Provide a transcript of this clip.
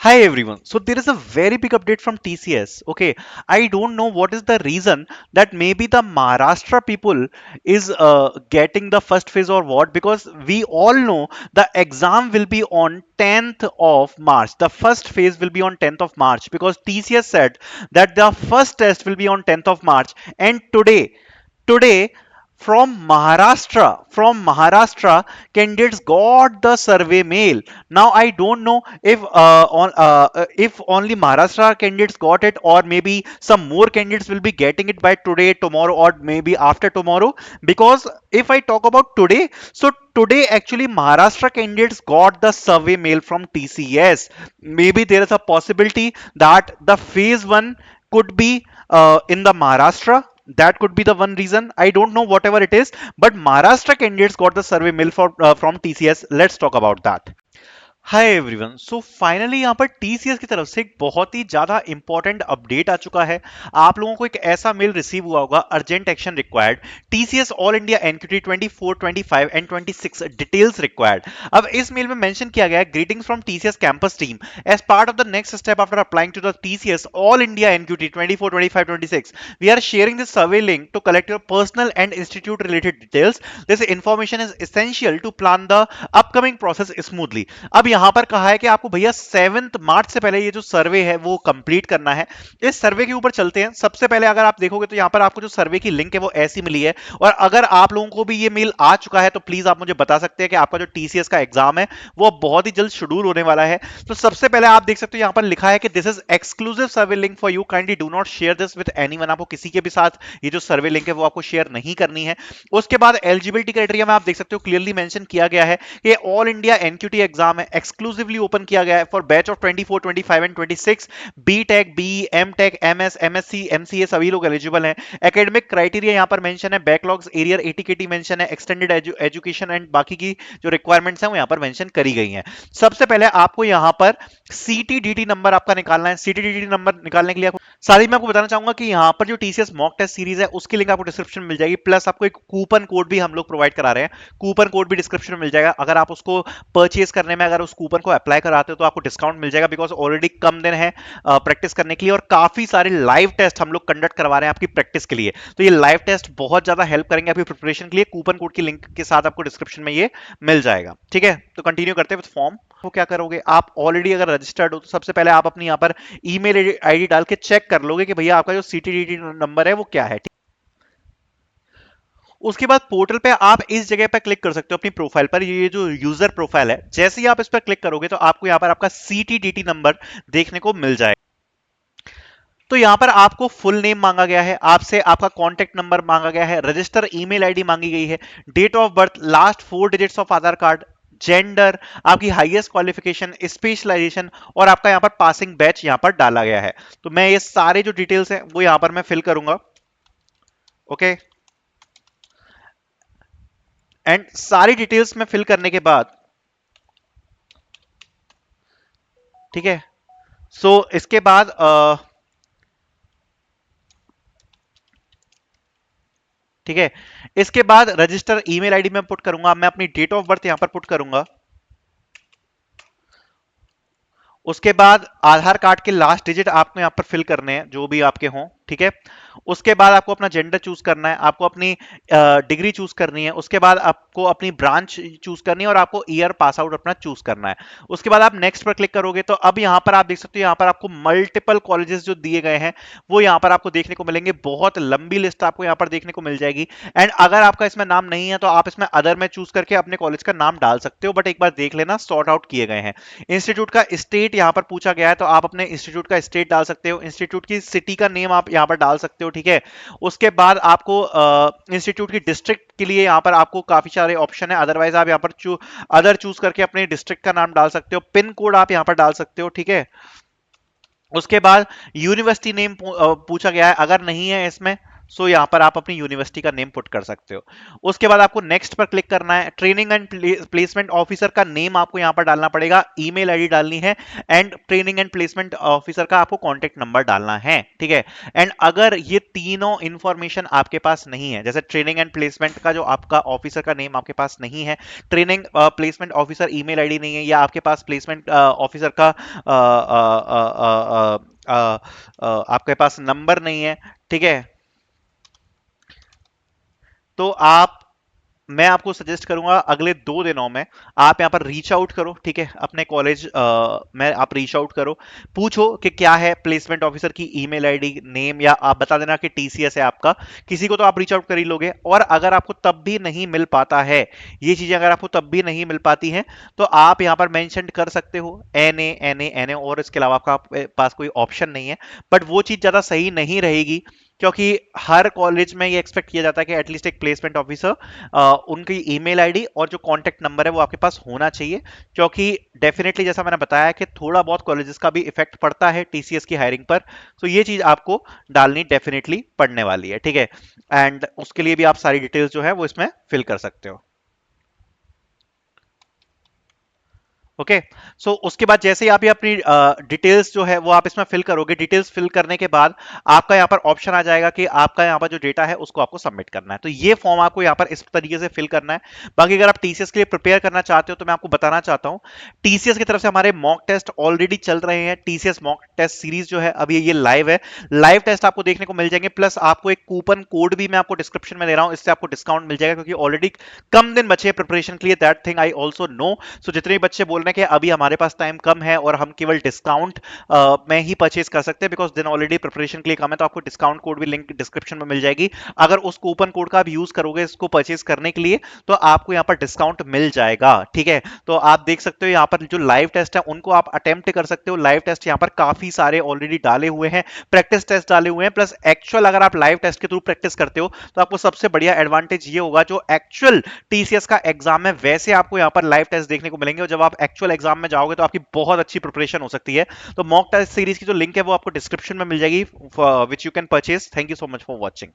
Hi everyone. So there is a very big update from TCS. Okay, I don't know what is the reason that maybe the Maharashtra people is getting the first phase or what, because we all know the exam will be on 10th of March. The first phase will be on 10th of March because TCS said that the first test will be on 10th of March, and today from Maharashtra candidates got the survey mail. Now I don't know if only Maharashtra candidates got it, or maybe some more candidates will be getting it by today, tomorrow, or maybe after tomorrow. Because if I talk about today, so today actually Maharashtra candidates got the survey mail from TCS. Maybe there is a possibility that the phase 1 could be in the Maharashtra. That could be the one reason. I don't know whatever it is, but Maharashtra candidates got the survey mail from TCS. Let's talk about that. Hi everyone. So finally यहाँ पर TCS की तरफ से एक बहुत ही ज्यादा important update आ चुका है। आप लोगों को एक ऐसा मेल रिसीव हुआ होगा, urgent action required, TCS all India NQT 24, 25 and 26 details required. अब इस मेल में मेंशन किया गया है, greetings from TCS campus team as part of the next step after applying to the TCS all India NQT 24, 25, 26 we are sharing this survey link to collect your personal and institute related details. This information is essential to plan the upcoming process smoothly. अब यहां पर कहा है कि आपको भैया 7 मार्च से पहले ये जो सर्वे है वो कंप्लीट करना है। इस सर्वे के ऊपर चलते हैं। सबसे पहले अगर आप देखोगे तो यहां पर आपको जो सर्वे की लिंक है वो ऐसी मिली है, और अगर आप लोगों को भी ये मेल आ चुका है तो प्लीज आप मुझे बता सकते हैं कि आपका जो टीसीएस का एग्जाम है वो बहुत ही जल्द शेड्यूल होने वाला है। तो सबसे पहले आप देख सकते हो यहां पर लिखा है कि this is exclusive survey link for you, kindly do not share this with anyone. आपको किसी के भी साथ ये जो सर्वे लिंक है वो आपको शेयर नहीं करनी है। उसके बाद एलिजिबिलिटी क्राइटेरिया में आप देख सकते हो क्लियरली मेंशन किया गया है कि ऑल इंडिया एनक्यूटी एग्जाम है, एक्सक्लूसिवली ओपन किया गया है for batch of 24, 25 and 26। B tech, B M tech, MS, MSc, MCA सभी लोग एलिजिबल हैं। एकेडमिक क्राइटेरिया यहां पर मेंशन है, बैकलॉग्स, एरियर, एटीकेटी मेंशन है, एक्सटेंडेड एजुकेशन एंड बाकी की जो रिक्वायरमेंट्स हैं वो यहां पर मेंशन करी गई हैं। सबसे पहले आपको यहां पर सीटीडीटी नंबर आपका निकालना है। सीटीडीटी नंबर निकालने के लिए साथ ही मैं आपको बताना चाहूंगा कि यहाँ पर जो टीसीएस मॉक टेस्ट सीरीज है उसकी लिंक आपको डिस्क्रिप्शन में मिल जाएगी, प्लस आपको एक कूपन कोड भी हम लोग प्रोवाइड करा रहे हैं। कूपन कोड भी डिस्क्रिप्शन में मिल जाएगा। अगर आप उसको परचेज करने में अगर उस कूपन को अप्लाई कराते हो तो आपको डिस्काउंट मिल जाएगा, बिकॉज ऑलरेडी कम दिन है प्रैक्टिस करने के लिए, और काफी सारे लाइव टेस्ट हम लोग कंडक्ट करवा रहे हैं आपकी प्रैक्टिस के लिए। तो ये लाइव टेस्ट बहुत ज्यादा हेल्प करेंगे आपकी प्रिपरेशन के लिए। कूपन कोड की लिंक के साथ आपको डिस्क्रिप्शन में ये मिल जाएगा। ठीक है, तो कंटिन्यू करते हैं विद फॉर्म। तो क्या करोगे आप, ऑलरेडी अगर रजिस्टर्ड हो तो सबसे पहले आप अपनी यहाँ पर ईमेल आईडी डाल के चेक कर लोगे कि भैया आपका जो सीटीडीटी नंबर है वो क्या है। उसके बाद पोर्टल पे आप इस जगह पर क्लिक कर सकते हो अपनी प्रोफाइल पर। ये जो यूजर प्रोफाइल है, जैसे ही आप इस पर क्लिक करोगे तो आपको यहाँ पर आपका सीटीडीटी नंबर देखने को मिल जाएगा। तो यहां पर आपको फुल नेम मांगा गया है, आपसे आपका कॉन्टेक्ट नंबर मांगा गया है, रजिस्टर ईमेल आईडी मांगी गई है, date of birth, last 4 digits of Aadhaar card, gender, आपकी हाईएस्ट क्वालिफिकेशन, स्पेशलाइजेशन, और आपका यहां पर पासिंग बैच यहां पर डाला गया है। तो मैं ये सारे जो डिटेल्स हैं वो यहां पर मैं फिल करूंगा। ओके, एंड सारी डिटेल्स में फिल करने के बाद, ठीक है, सो इसके बाद ठीक है, इसके बाद रजिस्टर ईमेल आईडी में पुट करूंगा, मैं अपनी डेट ऑफ बर्थ यहां पर पुट करूंगा। उसके बाद आधार कार्ड के लास्ट डिजिट आपको यहां पर फिल करने हैं जो भी आपके हों। ठीक है, उसके बाद आपको अपना जेंडर चूज करना है, आपको अपनी डिग्री चूज करनी है, उसके बाद आपको अपनी ब्रांच चूज करनी है, और आपको ईयर पास आउट अपना चूज करना है। उसके बाद आप नेक्स्ट पर क्लिक करोगे तो अब यहां पर आप देख सकते हो यहां पर आपको मल्टीपल कॉलेजेस जो दिए गए हैं वो यहां पर आपको देखने को मिलेंगे। बहुत लंबी लिस्ट आपको यहां पर देखने को मिल जाएगी। एंड अगर आपका इसमें नाम नहीं है तो आप इसमें अदर में चूज करके अपने कॉलेज का नाम डाल सकते हो, बट एक बार देख लेना सॉर्ट आउट किए गए हैं। इंस्टीट्यूट का स्टेट यहां पर पूछा गया है तो आप अपने इंस्टीट्यूट का स्टेट डाल सकते हो, इंस्टीट्यूट की सिटी का नेम आप यहां पर डाल सकते हो। ठीक है, उसके बाद आपको इंस्टीट्यूट की डिस्ट्रिक्ट के लिए यहां पर आपको काफी सारे ऑप्शन है, अदरवाइज आप यहां पर अदर चूज करके अपने डिस्ट्रिक्ट का नाम डाल सकते हो, पिन कोड आप यहां पर डाल सकते हो। ठीक है, उसके बाद यूनिवर्सिटी नेम पूछा गया है, अगर नहीं है इसमें सो यहाँ पर आप अपनी यूनिवर्सिटी का नेम पुट कर सकते हो। उसके बाद आपको नेक्स्ट पर क्लिक करना है। ट्रेनिंग एंड प्लेसमेंट ऑफिसर का नेम आपको यहाँ पर डालना पड़ेगा, ईमेल आईडी डालनी है, and training and placement officer का आपको कॉन्टेक्ट नंबर डालना है, ठीक है। एंड अगर ये तीनों इंफॉर्मेशन आपके पास नहीं है, जैसे ट्रेनिंग एंड प्लेसमेंट का जो आपका ऑफिसर का नेम आपके पास नहीं है, training placement officer email ID नहीं है, या आपके पास प्लेसमेंट ऑफिसर का आपके पास नंबर नहीं है, ठीक है, तो आप मैं आपको सजेस्ट करूंगा अगले 2 दिनों में आप यहां पर रीच आउट करो, ठीक है, अपने कॉलेज में आप रीच आउट करो, पूछो कि क्या है प्लेसमेंट ऑफिसर की ईमेल आईडी नेम, या आप बता देना कि टीसीएस है आपका, किसी को तो आप रीच आउट कर ही लोगे। और अगर आपको तब भी नहीं मिल पाता है, ये चीजें अगर आपको तब भी नहीं मिल पाती हैं, तो आप यहां पर मेंशन कर सकते हो एन ए और इसके अलावा आपका पास कोई ऑप्शन नहीं है। बट वो चीज ज्यादा सही नहीं रहेगी, क्योंकि हर कॉलेज में ये एक्सपेक्ट किया जाता है कि एटलीस्ट एक प्लेसमेंट ऑफिसर उनकी ईमेल आईडी और जो कॉन्टेक्ट नंबर है वो आपके पास होना चाहिए, क्योंकि डेफिनेटली जैसा मैंने बताया कि थोड़ा बहुत कॉलेजेस का भी इफेक्ट पड़ता है टीसीएस की हायरिंग पर। तो ये चीज आपको डालनी डेफिनेटली पड़ने वाली है, ठीक है। एंड उसके लिए भी आप सारी डिटेल्स जो है वो इसमें फिल कर सकते हो। ओके, सो उसके बाद जैसे ही आप ये अपनी डिटेल्स जो है वो आप इसमें फिल करोगे, डिटेल्स फिल करने के बाद आपका यहाँ पर ऑप्शन आ जाएगा कि आपका यहाँ पर जो डेटा है उसको आपको सबमिट करना है। तो ये फॉर्म आपको यहाँ पर इस तरीके से फिल करना है। बाकी अगर आप टीसीएस के लिए प्रिपेयर करना चाहते हो तो मैं आपको बताना चाहता हूँ, टीसीएस की तरफ से हमारे मॉक टेस्ट ऑलरेडी चल रहे हैं। टीसीएस मॉक टेस्ट सीरीज जो है अभी ये लाइव है, लाइव टेस्ट आपको देखने को मिल जाएंगे, प्लस आपको एक कूपन कोड भी मैं आपको डिस्क्रिप्शन में दे रहा हूँ, इससे आपको डिस्काउंट मिल जाएगा, क्योंकि ऑलरेडी कम दिन बचे हैं प्रिपरेशन के लिए, that thing I also know. So जितने भी बच्चे बोल रहे हैं कि अभी हमारे पास टाइम कम है और हम केवल डिस्काउंट में ही परचेज कर सकते हैं, बिकॉज दिन ऑलरेडी प्रिपरेशन के लिए कम है, तो आपको डिस्काउंट कोड भी लिंक डिस्क्रिप्शन में मिल जाएगी। अगर उस कूपन कोड का आप यूज करोगे इसको परचेज करने के लिए, तो आपको यहाँ पर डिस्काउंट मिल जाएगा, ठीक है। तो आप देख सकते हो यहाँ पर जो लाइव टेस्ट है उनको आप अटेम्प्ट कर सकते हो। लाइव टेस्ट यहाँ पर काफी सारे ऑलरेडी डाले हुए हैं, प्रैक्टिस टेस्ट डाले हुए हैं, प्लस एक्चुअल अगर आप लाइव टेस्ट के थ्रू प्रैक्टिस करते हो तो आपको सबसे बढ़िया एडवांटेज ये होगा, जो एक्चुअल टीसीएस का एग्जाम है वैसे आपको यहाँ पर लाइव टेस्ट देखने को मिलेंगे, और जब आप एक्चुअल एग्जाम में जाओगे तो आपकी बहुत अच्छी प्रिपरेशन हो सकती है। तो मॉक टेस्ट सीरीज की जो लिंक है वो आपको डिस्क्रिप्शन में मिल जाएगी, which you can purchase. Thank you so much for watching.